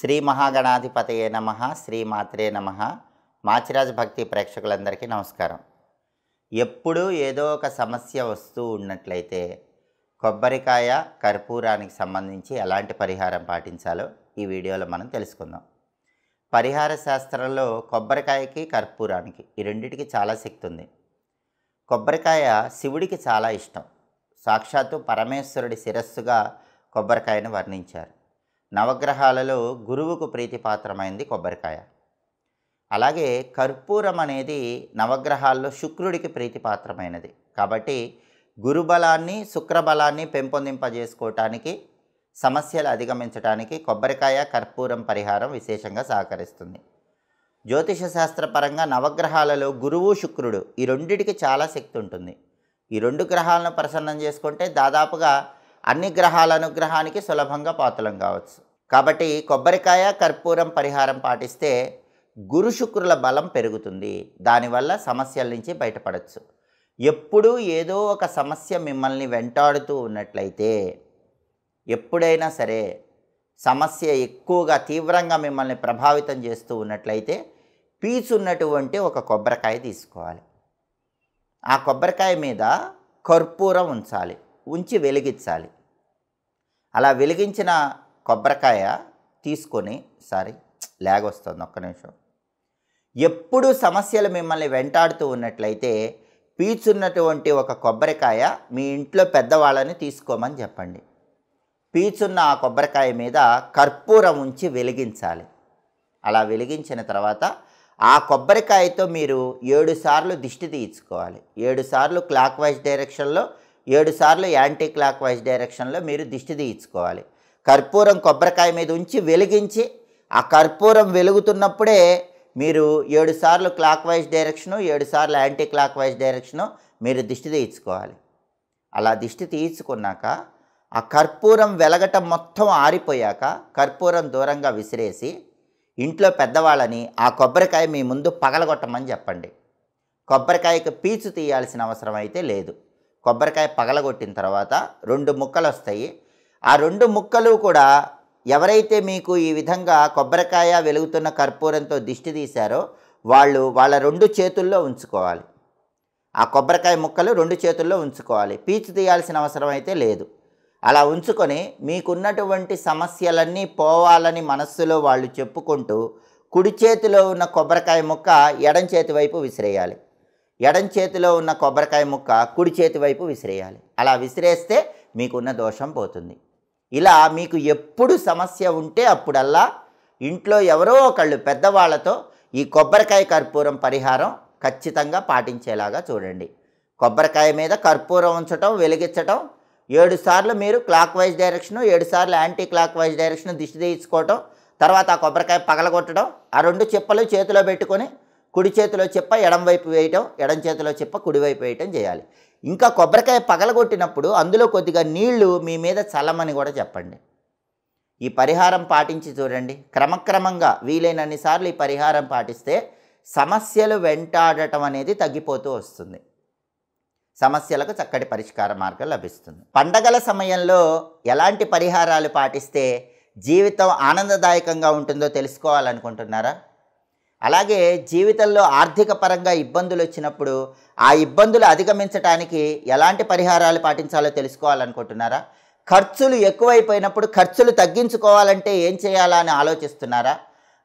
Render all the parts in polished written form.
శ్రీ మహాగణాధిపతయే నమః శ్రీ మాత్రే నమః మాచిరాజ్ భక్తి ప్రేక్షకులందరికీ నమస్కారం. ఎప్పుడూ ఏదో ఒక సమస్య వస్తూ ఉన్నట్లయితే కొబ్బరికాయ కర్పూరానికి సంబంధించి ఎలాంటి పరిహారం పాటించాలో ఈ వీడియోలో మనం తెలుసుకుందాం. పరిహార శాస్త్రంలో కొబ్బరికాయకి కర్పూరానికి ఈ రెండిటికి చాలా శక్తి ఉంది. కొబ్బరికాయ శివుడికి చాలా ఇష్టం. సాక్షాత్తు పరమేశ్వరుడి శిరస్సుగా కొబ్బరికాయను వర్ణించారు. నవగ్రహాలలో గురువుకు ప్రీతిపాత్రమైంది కొబ్బరికాయ. అలాగే కర్పూరం అనేది నవగ్రహాల్లో శుక్రుడికి ప్రీతిపాత్రమైనది. కాబట్టి గురుబలాన్ని శుక్రబలాన్ని పెంపొందింపజేసుకోవటానికి, సమస్యలు అధిగమించడానికి కొబ్బరికాయ కర్పూరం పరిహారం విశేషంగా సహకరిస్తుంది. జ్యోతిష శాస్త్రపరంగా నవగ్రహాలలో గురువు శుక్రుడు ఈ రెండిటికి చాలా శక్తి ఉంటుంది. ఈ రెండు గ్రహాలను ప్రసన్నం చేసుకుంటే దాదాపుగా అన్ని గ్రహాల అనుగ్రహానికి సులభంగా పాతులం కావచ్చు. కాబట్టి కొబ్బరికాయ కర్పూరం పరిహారం పాటిస్తే గురు శుక్రుల బలం పెరుగుతుంది. దానివల్ల సమస్యల నుంచి బయటపడవచ్చు. ఎప్పుడూ ఏదో ఒక సమస్య మిమ్మల్ని వెంటాడుతూ ఉన్నట్లయితే, ఎప్పుడైనా సరే సమస్య ఎక్కువగా తీవ్రంగా మిమ్మల్ని ప్రభావితం చేస్తూ ఉన్నట్లయితే పీచున్నటువంటి ఒక కొబ్బరికాయ తీసుకోవాలి. ఆ కొబ్బరికాయ మీద కర్పూరం ఉంచి వెలిగించాలి. అలా వెలిగించిన కొబ్బరికాయ తీసుకొని లేగొస్తుంది ఒక్క నిమిషం. ఎప్పుడు సమస్యలు మిమ్మల్ని వెంటాడుతూ ఉన్నట్లయితే పీచున్నటువంటి ఒక కొబ్బరికాయ మీ ఇంట్లో పెద్దవాళ్ళని తీసుకోమని చెప్పండి. పీచున్న ఆ కొబ్బరికాయ మీద కర్పూరం ఉంచి వెలిగించాలి. అలా వెలిగించిన తర్వాత ఆ కొబ్బరికాయతో మీరు 7 సార్లు దిష్టి తీయించుకోవాలి. 7 సార్లు క్లాక్ వైజ్ డైరెక్షన్లో, 7 సార్లు యాంటీ క్లాక్ వైజ్ డైరెక్షన్లో మీరు దిష్టి తీయించుకోవాలి. కర్పూరం కొబ్బరికాయ మీద ఉంచి వెలిగించి ఆ కర్పూరం వెలుగుతున్నప్పుడే మీరు 7 సార్లు క్లాక్ వైజ్ డైరెక్షను, 7 సార్లు యాంటీ క్లాక్ వైజ్ డైరెక్షను మీరు దిష్టి తీయించుకోవాలి. అలా దిష్టి తీయించుకున్నాక ఆ కర్పూరం వెలగటం మొత్తం ఆరిపోయాక కర్పూరం దూరంగా విసిరేసి ఇంట్లో పెద్దవాళ్ళని ఆ కొబ్బరికాయ మీ ముందు పగలగొట్టమని చెప్పండి. కొబ్బరికాయకు పీచు తీయాల్సిన అవసరం అయితే లేదు. కొబ్బరికాయ పగలగొట్టిన తర్వాత 2 ముక్కలు వస్తాయి. ఆ 2 ముక్కలు కూడా ఎవరైతే మీకు ఈ విధంగా కొబ్బరికాయ వెలుగుతున్న కర్పూరంతో దిష్టి తీశారో వాళ్ళ 2 చేతుల్లో ఉంచుకోవాలి. ఆ కొబ్బరికాయ ముక్కలు 2 చేతుల్లో ఉంచుకోవాలి. పీచు తీయాల్సిన అవసరం అయితే లేదు. అలా ఉంచుకొని మీకున్నటువంటి సమస్యలన్నీ పోవాలని మనస్సులో వాళ్ళు చెప్పుకుంటూ కుడి చేతిలో ఉన్న కొబ్బరికాయ ముక్క ఎడం చేతి వైపు విసిరేయాలి. ఎడం చేతిలో ఉన్న కొబ్బరికాయ ముక్క కుడి చేతి వైపు విసిరేయాలి. అలా విసిరేస్తే మీకున్న దోషం పోతుంది. ఇలా మీకు ఎప్పుడు సమస్య ఉంటే అప్పుడల్లా ఇంట్లో ఎవరో ఒకళ్ళు పెద్దవాళ్ళతో ఈ కొబ్బరికాయ కర్పూరం పరిహారం ఖచ్చితంగా పాటించేలాగా చూడండి. కొబ్బరికాయ మీద కర్పూరం ఉంచటం, వెలిగించటం, 7 సార్లు మీరు క్లాక్ వైజ్ డైరెక్షను, 7 సార్లు యాంటీ క్లాక్ వైజ్ డైరెక్షను దిష్టి తీయించుకోవటం, తర్వాత ఆ కొబ్బరికాయ పగలగొట్టడం, ఆ 2 చిప్పలు చేతిలో పెట్టుకొని కుడి చేతిలో చిప్ప ఎడం వైపు వేయటం, ఎడం చేతిలో చిప్ప కుడివైపు వేయటం చేయాలి. ఇంకా కొబ్బరికాయ పగలగొట్టినప్పుడు అందులో కొద్దిగా నీళ్లు మీ మీద చల్లమని కూడా చెప్పండి. ఈ పరిహారం పాటించి చూడండి. క్రమక్రమంగా వీలైనన్ని సార్లు ఈ పరిహారం పాటిస్తే సమస్యలు వెంటాడటం అనేది తగ్గిపోతూ వస్తుంది. సమస్యలకు చక్కటి పరిష్కార మార్గం లభిస్తుంది. పండగల సమయంలో ఎలాంటి పరిహారాలు పాటిస్తే జీవితం ఆనందదాయకంగా ఉంటుందో తెలుసుకోవాలనుకుంటున్నారా? అలాగే జీవితంలో ఆర్థిక పరంగా ఇబ్బందులు వచ్చినప్పుడు ఆ ఇబ్బందులు అధిగమించడానికి ఎలాంటి పరిహారాలు పాటించాలో తెలుసుకోవాలనుకుంటున్నారా? ఖర్చులు ఎక్కువైపోయినప్పుడు ఖర్చులు తగ్గించుకోవాలంటే ఏం చేయాలా అని ఆలోచిస్తున్నారా?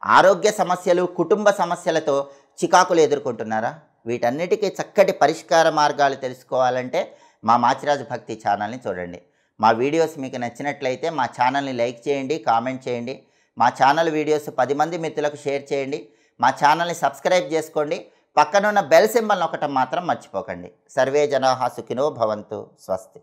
ఆరోగ్య సమస్యలు, కుటుంబ సమస్యలతో చికాకులు ఎదుర్కొంటున్నారా? వీటన్నిటికీ చక్కటి పరిష్కార మార్గాలు తెలుసుకోవాలంటే మా మాచిరాజ్ భక్తి ఛానల్ని చూడండి. మా వీడియోస్ మీకు నచ్చినట్లయితే మా ఛానల్ని లైక్ చేయండి, కామెంట్ చేయండి. మా ఛానల్ వీడియోస్ 10 మంది మిత్రులకు షేర్ చేయండి. మా ఛానల్ని సబ్స్క్రైబ్ చేసుకోండి. పక్కనున్న బెల్ సింబల్ నొక్కటం మాత్రం మర్చిపోకండి. సర్వే జనాః సుఖినో భవంతు. స్వస్తి.